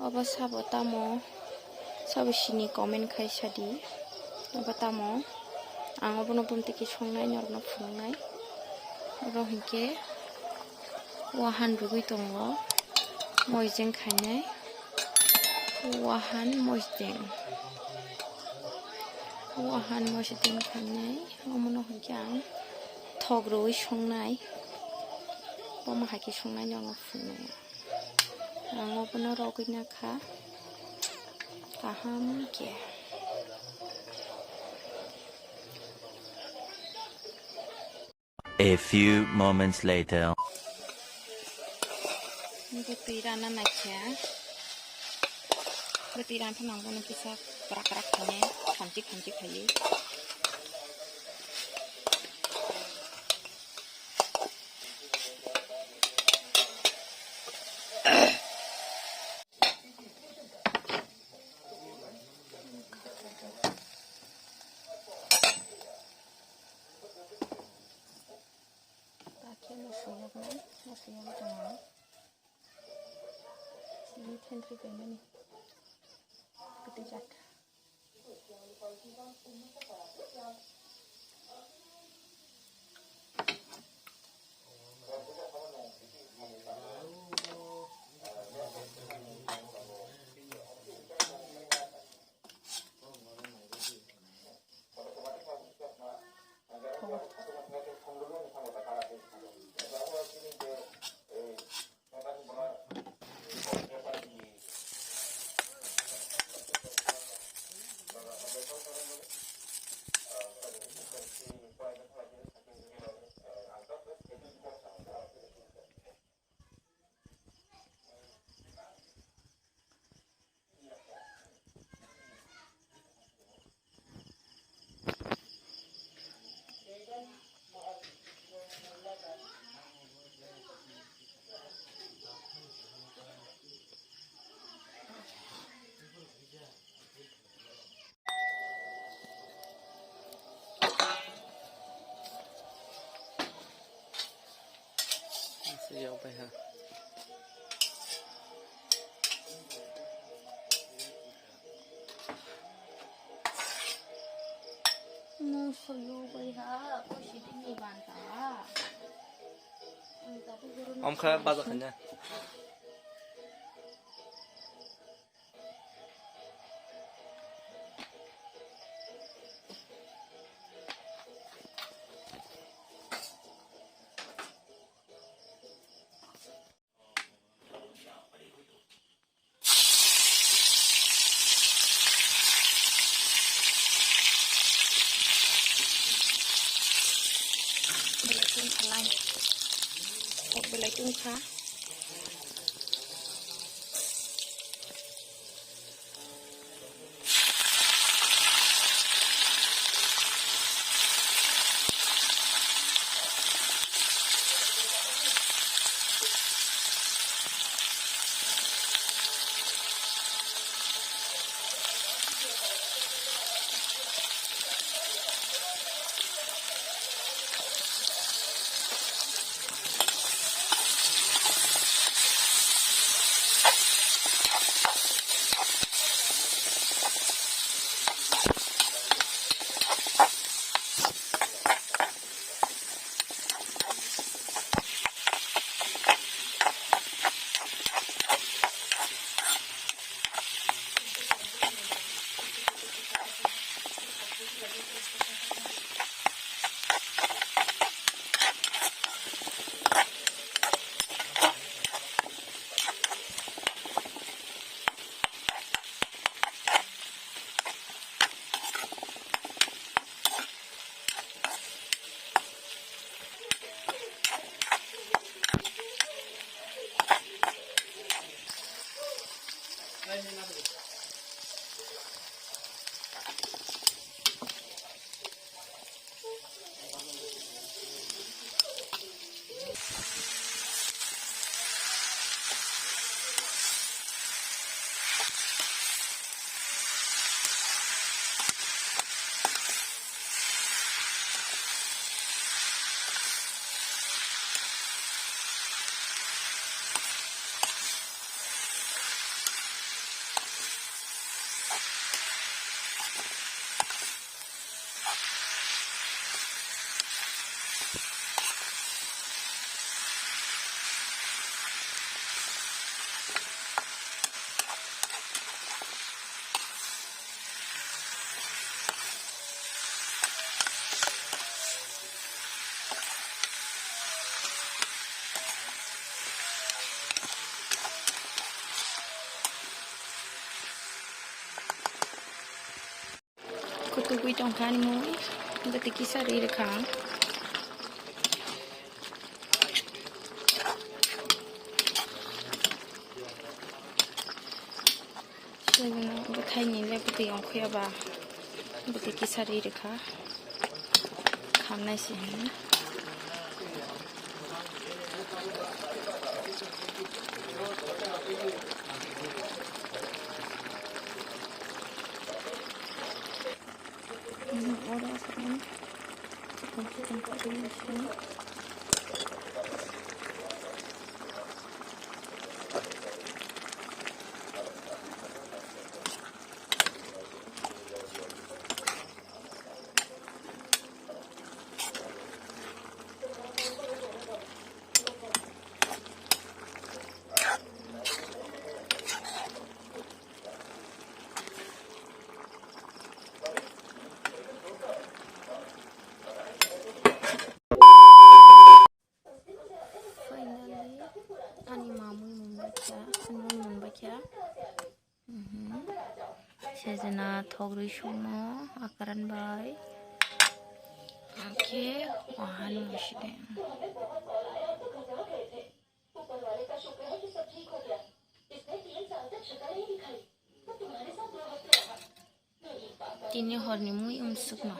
Apa sabo tamo sabo sini komen kaisadi apa tamo ang abono pumtiki songnai norno phungnai oro hingke wahan rugui tongo moijeng khainai wahan moijeng khainai amono hingke ang thok rugui songnai poma haki songnai norno phungnai ang abono rogui nakha kaham ke A few moments later. Ini pirana nakya. Pirana panang bono kisa kerak-kerak kane, kanci kayu. Masih jangan. Ini tentri pemeni. Ketijat. Siap ya. Om kha bazar khanya. Belai tungkha Kutugui tongkan mui, betiki sari rekang. Sebelum betai ni le beti ongkya ba, betiki sari rekah. Kamna sih. Orang sekarang tempat ini sini. Ani mamu membaca, Sejana thogri shomo akaran bai. Oke, wahan mushide. Tini horni mui umsuk no.